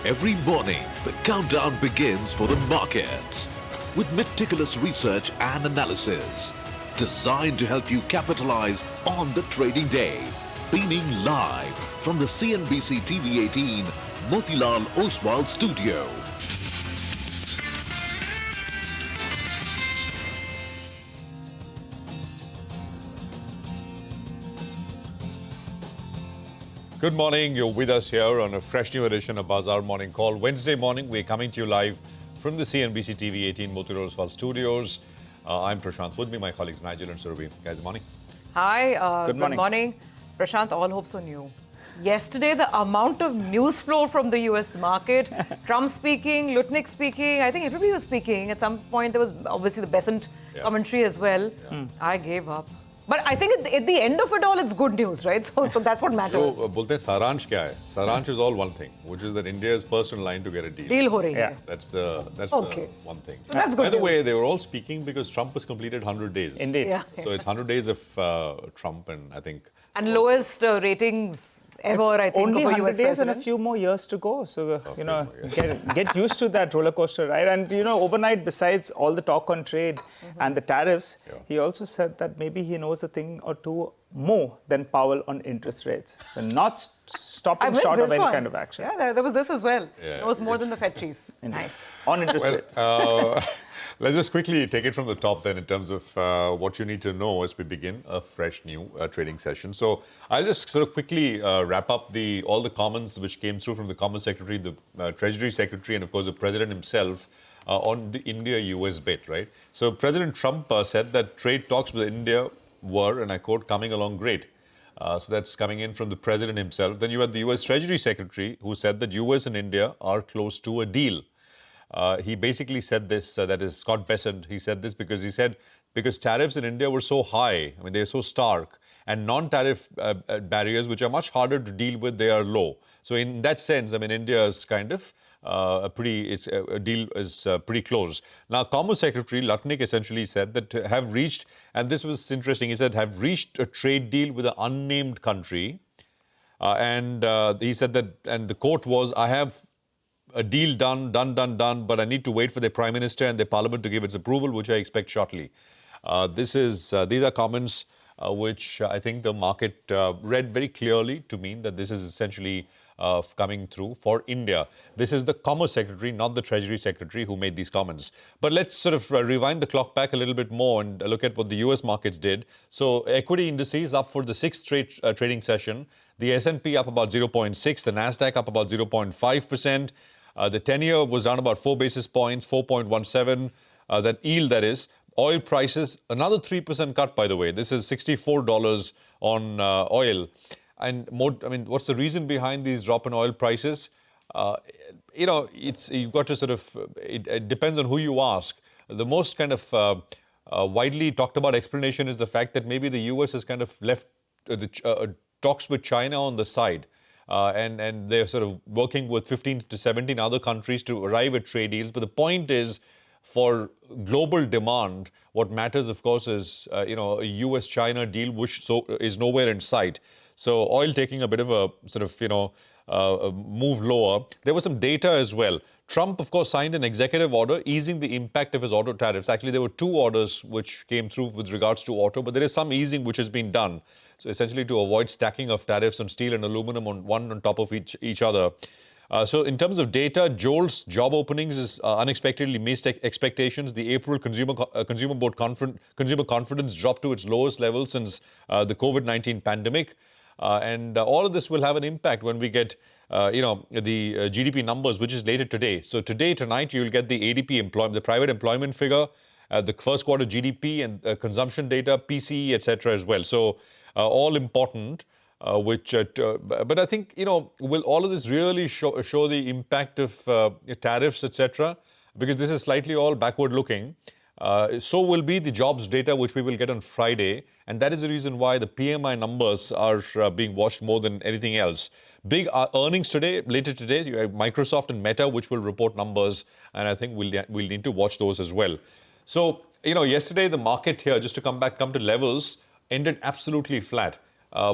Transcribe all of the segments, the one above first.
Every morning, the countdown begins for the markets with meticulous research and analysis designed to help you capitalize on the trading day. Beaming live from the CNBC TV18 Motilal Oswal studio. Good morning. You're with us here on a fresh new edition of Bazaar Morning Call. Wednesday morning, we're coming to you live from the CNBC TV18 Motilal Oswal studios. I'm Prashant. With me, my colleagues Nigel and Surabhi. Guys, good morning. Hi. Good morning. Prashant, all hopes on you. Yesterday, the amount of news flow from the US market, Trump speaking, Lutnick speaking, I think everybody was speaking. At some point, there was obviously the Besant commentary as well. I gave up. But I think at the end of it all, it's good news, right? So that's what matters. So, bolte hain, Saransh kya hai? Saransh is all one thing, which is that India is first in line to get a deal. Deal ho rahi hai. That's the one thing. So that's good By the news. way, they were all speaking because Trump has completed 100 days. Indeed. Yeah. So it's 100 days of Trump, and I think... And lowest ratings ever, I think, Only of a 100 US days president. and a few more years to go. So, get used to that roller coaster ride. And, overnight, besides all the talk on trade and the tariffs, he also said that maybe he knows a thing or two more than Powell on interest rates. So not stopping short of any kind of action. Yeah, there was this as well. Yeah, Knows more than the Fed chief. Indeed. Nice. On interest rates. Let's just quickly take it from the top then in terms of what you need to know as we begin a fresh new trading session. So I'll just sort of quickly wrap up all the comments which came through from the Commerce Secretary, the Treasury Secretary, and of course the President himself on the India-US bit, right? So President Trump said that trade talks with India were, and I quote, coming along great. So that's coming in from the President himself. Then you had the US Treasury Secretary who said that US and India are close to a deal. He basically said this, that is Scott Bessent, he said this because tariffs in India were so high, I mean, they're so stark, and non-tariff barriers, which are much harder to deal with, they are low. So in that sense, I mean, India is kind of a deal is pretty close. Now, Commerce Secretary Lutnick essentially said that have reached, and this was interesting, he said, have reached a trade deal with an unnamed country. And he said that, and the quote was, I have a deal done, but I need to wait for the Prime Minister and the Parliament to give its approval, which I expect shortly. These are comments which I think the market read very clearly to mean that this is essentially coming through for India. This is the Commerce Secretary, not the Treasury Secretary, who made these comments. But let's sort of rewind the clock back a little bit more and look at what the US markets did. So equity indices up for the sixth trading session. The S&P up about 0.6, the Nasdaq up about 0.5%. The 10-year was down about 4 basis points, 4.17. That yield, that is. Oil prices, another 3% cut, by the way. This is $64 on oil. And more, I mean, what's the reason behind these drop in oil prices? You've got to sort of, it depends on who you ask. The most kind of widely talked about explanation is the fact that maybe the US has kind of left the talks with China on the side. And they're sort of working with 15 to 17 other countries to arrive at trade deals. But the point is, for global demand, what matters, of course, is a US-China deal which is nowhere in sight. So oil taking a bit of a sort of, move lower. There was some data as well. Trump, of course, signed an executive order easing the impact of his auto tariffs. Actually, there were two orders which came through with regards to auto, but there is some easing which has been done. So essentially to avoid stacking of tariffs on steel and aluminum on top of each other. So in terms of data, Joel's job openings is unexpectedly missed expectations. The April consumer confidence dropped to its lowest level since the COVID-19 pandemic. And all of this will have an impact when we get, the GDP numbers, which is later today. So tonight, you'll get the ADP the private employment figure, the first quarter GDP and consumption data, PCE, etc. as well. So all important. But I think, will all of this really show the impact of tariffs, etc.? Because this is slightly all backward looking. So will be the jobs data, which we will get on Friday. And that is the reason why the PMI numbers are being watched more than anything else. Big earnings later today, you have Microsoft and Meta, which will report numbers. And I think we'll need to watch those as well. So, yesterday the market here, just to come to levels, ended absolutely flat.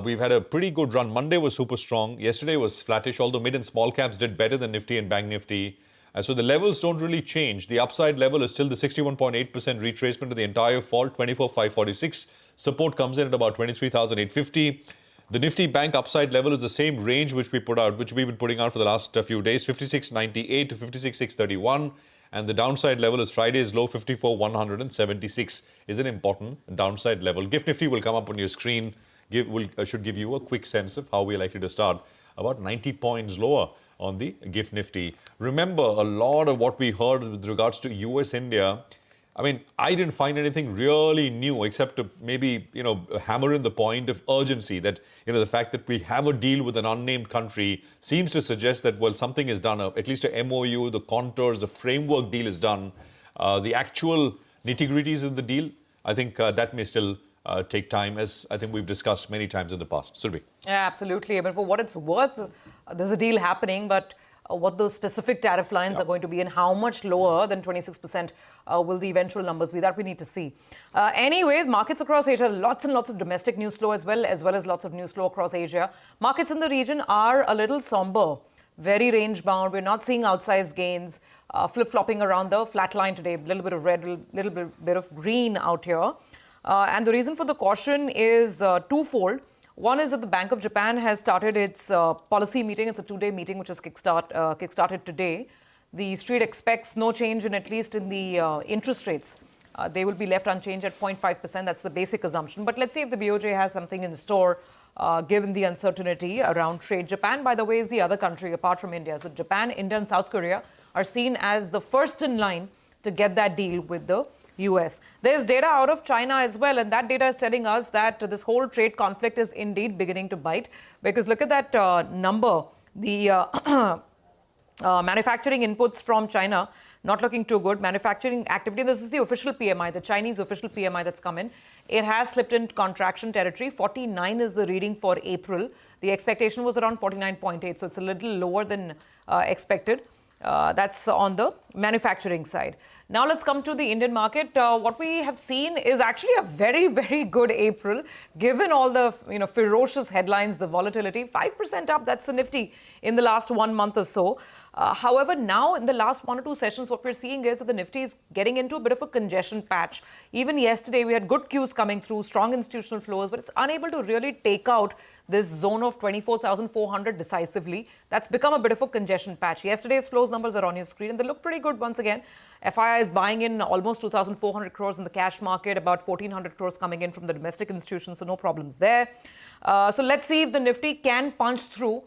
We've had a pretty good run. Monday was super strong. Yesterday was flattish, although mid and small caps did better than Nifty and Bank Nifty. So the levels don't really change. The upside level is still the 61.8% retracement of the entire fall, 24,546. Support comes in at about 23,850. The Nifty Bank upside level is the same range which we've been putting out for the last few days, 56.98 to 56.631. And the downside level is Friday's low, 54,176 is an important downside level. GIFT Nifty will come up on your screen. Should give you a quick sense of how we're likely to start. About 90 points lower on the GIFT Nifty. Remember, a lot of what we heard with regards to US-India, I mean, I didn't find anything really new except to maybe, hammer in the point of urgency that, the fact that we have a deal with an unnamed country seems to suggest that, well, something is done, at least a MOU, the contours, the framework deal is done. The actual nitty-gritties of the deal, I think that may still take time, as I think we've discussed many times in the past. Should we? Yeah, absolutely. I mean, for what it's worth, there's a deal happening, but what those specific tariff lines are going to be and how much lower than 26% will the eventual numbers be, that we need to see. Anyway, markets across Asia, lots and lots of domestic news flow as well as lots of news flow across Asia. Markets in the region are a little somber, very range bound. We're not seeing outsized gains, flip-flopping around the flat line today, a little bit of red, a little bit of green out here. And the reason for the caution is twofold. One is that the Bank of Japan has started its policy meeting. It's a two-day meeting which is kickstarted today. The street expects no change at least in the interest rates. They will be left unchanged at 0.5%. That's the basic assumption. But let's see if the BOJ has something in store given the uncertainty around trade. Japan, by the way, is the other country apart from India. So Japan, India and South Korea are seen as the first in line to get that deal with the US. There's data out of China as well, and that data is telling us that this whole trade conflict is indeed beginning to bite. Because look at that number, the manufacturing inputs from China not looking too good. Manufacturing activity, this is the official PMI, the Chinese official PMI that's come in. It has slipped into contraction territory. 49 is the reading for April. The expectation was around 49.8, so it's a little lower than expected. That's on the manufacturing side. Now let's come to the Indian market. What we have seen is actually a very, very good April, given all the ferocious headlines, the volatility. 5% up, that's the Nifty in the last 1 month or so. However, now in the last 1 or 2 sessions, what we're seeing is that the Nifty is getting into a bit of a congestion patch. Even yesterday, we had good cues coming through, strong institutional flows, but it's unable to really take out this zone of 24,400 decisively. That's become a bit of a congestion patch. Yesterday's flows numbers are on your screen, and they look pretty good once again. FII is buying in almost 2,400 crores in the cash market, about 1,400 crores coming in from the domestic institutions, so no problems there. So let's see if the Nifty can punch through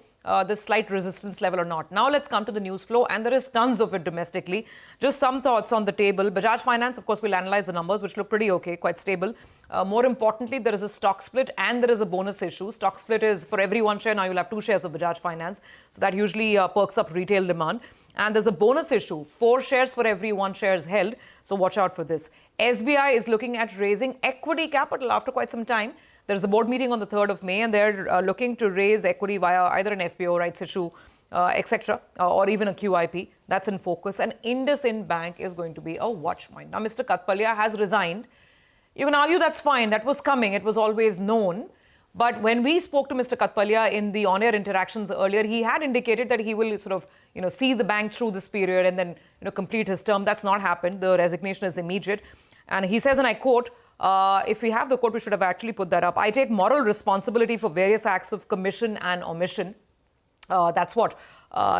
this slight resistance level or not. Now let's come to the news flow, and there is tons of it domestically. Just some thoughts on the table. Bajaj Finance, of course, we'll analyze the numbers, which look pretty okay, quite stable. More importantly, there is a stock split and there is a bonus issue. Stock split is for every 1 share. Now you'll have 2 shares of Bajaj Finance. So that usually perks up retail demand. And there's a bonus issue, 4 shares for every 1 share is held. So watch out for this. SBI is looking at raising equity capital after quite some time. There's a board meeting on the 3rd of May, and they're looking to raise equity via either an FPO, rights issue, etc., or even a QIP. That's in focus. And IndusInd Bank is going to be a watch point. Now, Mr. Katpalia has resigned. You can argue that's fine. That was coming. It was always known. But when we spoke to Mr. Katpalia in the on-air interactions earlier, he had indicated that he will sort of, see the bank through this period and then, complete his term. That's not happened. The resignation is immediate. And he says, and I quote, if we have the quote, we should have actually put that up. I take moral responsibility for various acts of commission and omission. That's what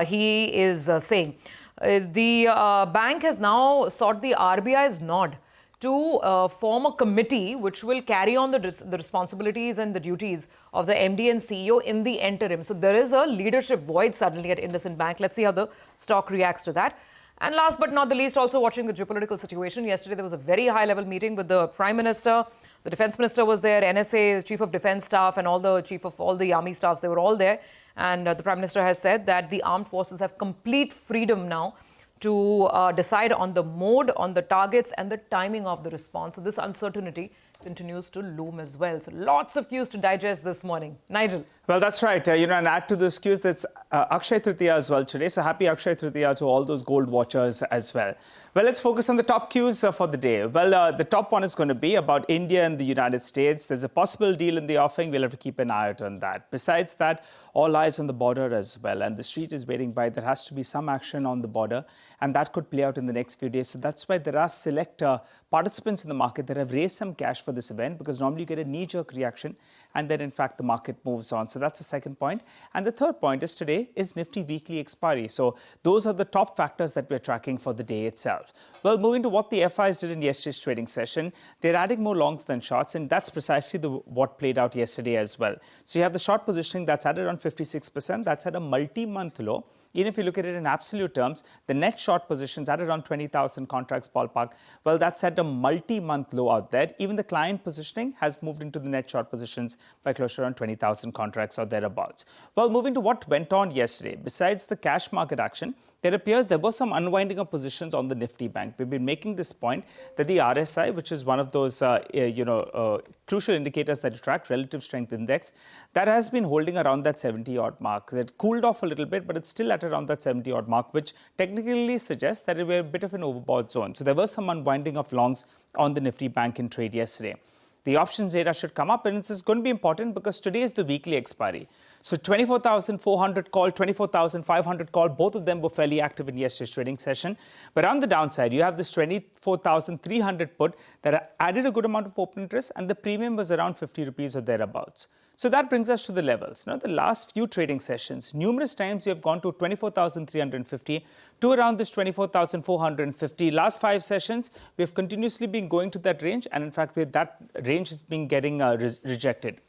he is saying. The bank has now sought the RBI's nod to form a committee which will carry on the responsibilities and the duties of the MD and CEO in the interim. So there is a leadership void suddenly at IndusInd Bank. Let's see how the stock reacts to that. And last but not the least, also watching the geopolitical situation. Yesterday, there was a very high-level meeting with the Prime Minister. The Defense Minister was there, NSA, the Chief of Defense Staff, and all the Chief of all the Army staffs. They were all there. And the Prime Minister has said that the armed forces have complete freedom now to decide on the mode, on the targets, and the timing of the response. So this uncertainty continues to loom as well. So lots of cues to digest this morning. Nigel. Well, that's right. And add to this cues, that's Akshay Tritiya as well today. So happy Akshay Tritiya to all those gold watchers as well. Well, let's focus on the top cues for the day. Well, the top one is going to be about India and the United States. There's a possible deal in the offing. We'll have to keep an eye out on that. Besides that, all eyes on the border as well. And the street is waiting by. There has to be some action on the border. And that could play out in the next few days. So that's why there are select participants in the market that have raised some cash for this event, because normally you get a knee-jerk reaction and then in fact the market moves on. So that's the second point. And the third point is today is Nifty weekly expiry. So those are the top factors that we're tracking for the day itself. Well, moving to what the FIs did in yesterday's trading session, they're adding more longs than shorts, and that's precisely what played out yesterday as well. So you have the short positioning that's added around 56%. That's at a multi-month low. Even if you look at it in absolute terms, the net short positions at around 20,000 contracts ballpark, well, that's at a multi-month low out there. Even the client positioning has moved into the net short positions by close to around 20,000 contracts or thereabouts. Well, moving to what went on yesterday, besides the cash market action, there appears there was some unwinding of positions on the Nifty Bank. We've been making this point that the RSI, which is one of those crucial indicators that you track, relative strength index, that has been holding around that 70-odd mark. It cooled off a little bit, but it's still at around that 70-odd mark, which technically suggests that it was a bit of an overbought zone. So there was some unwinding of longs on the Nifty Bank in trade yesterday. The options data should come up, and it's going to be important because today is the weekly expiry. So 24,400 call, 24,500 call, both of them were fairly active in yesterday's trading session. But on the downside, you have this 24,300 put that added a good amount of open interest, and the premium was around 50 rupees or thereabouts. So that brings us to the levels. Now, the last few trading sessions, numerous times you have gone to 24,350 to around this 24,450. Last 5 sessions, we have continuously been going to that range, and in fact, that range has been getting rejected.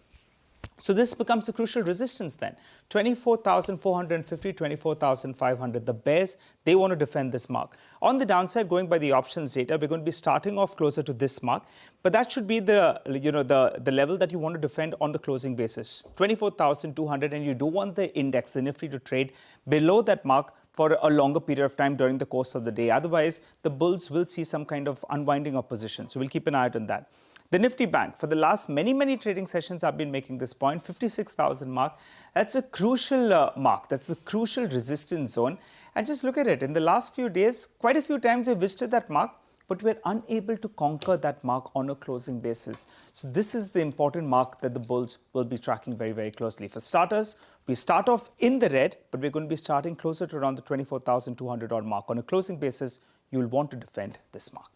So this becomes a crucial resistance then. 24,450, 24,500. The bears, they want to defend this mark. On the downside, going by the options data, we're going to be starting off closer to this mark. But that should be the level that you want to defend on the closing basis. 24,200, and you do want the index, the Nifty, to trade below that mark for a longer period of time during the course of the day. Otherwise, the bulls will see some kind of unwinding of position. So we'll keep an eye out on that. The Nifty Bank, for the last many trading sessions, I've been making this point, 56,000 mark. That's a crucial mark. That's a crucial resistance zone. And just look at it. In the last few days, quite a few times we visited that mark, but we're unable to conquer that mark on a closing basis. So this is the important mark that the bulls will be tracking very closely. For starters, we start off in the red, but we're going to be starting closer to around the 24,200 odd mark. On a closing basis, you'll want to defend this mark.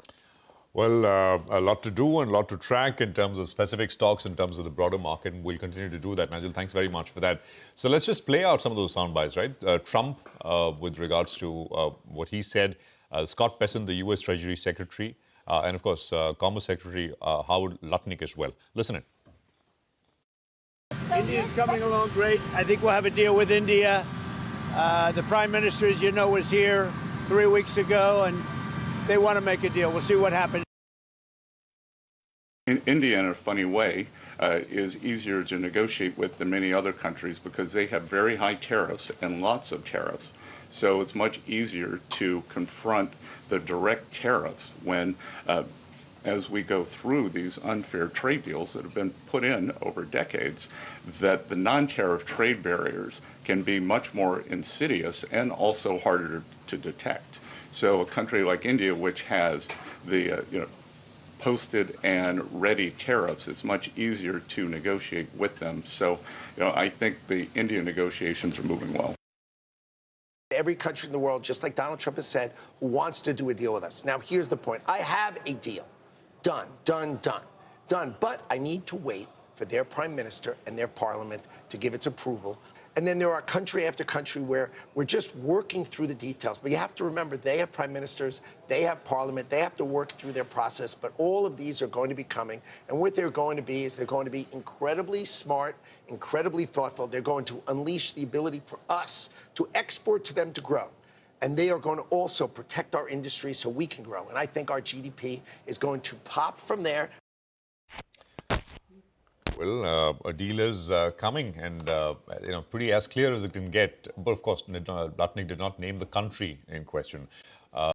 Well, a lot to do and a lot to track in terms of specific stocks, in terms of the broader market, and we'll continue to do that. Nigel, thanks very much for that. So let's just play out some of those sound bites, right? Trump, with regards to what he said, Scott Bessent, the U.S. Treasury Secretary, and of course, Commerce Secretary Howard Lutnick as well. Listen in. India's coming along great. I think we'll have a deal with India. The Prime Minister, as you know, was here 3 weeks ago, and they want to make a deal. We'll see what happens. India, in a funny way, is easier to negotiate with than many other countries because they have very high tariffs and lots of tariffs. So it's much easier to confront the direct tariffs when, as we go through these unfair trade deals that have been put in over decades, that the non-tariff trade barriers can be much more insidious and also harder to detect. So a country like India, which has the posted and ready tariffs, it's much easier to negotiate with them. So I think the India negotiations are moving well. Every country in the world, just like Donald Trump has said, who wants to do a deal with us. Now, here's the point. I have a deal. Done. But I need to wait for their prime minister and their parliament to give its approval. And then there are country after country where we're just working through the details. But you have to remember, they have prime ministers, they have parliament, they have to work through their process. But all of these are going to be coming. And what they're going to be is they're going to be incredibly smart, incredibly thoughtful. They're going to unleash the ability for us to export to them to grow. And they are going to also protect our industry so we can grow. And I think our GDP is going to pop from there. Well, a deal is coming, and pretty as clear as it can get. But of course, Lutnick did not name the country in question.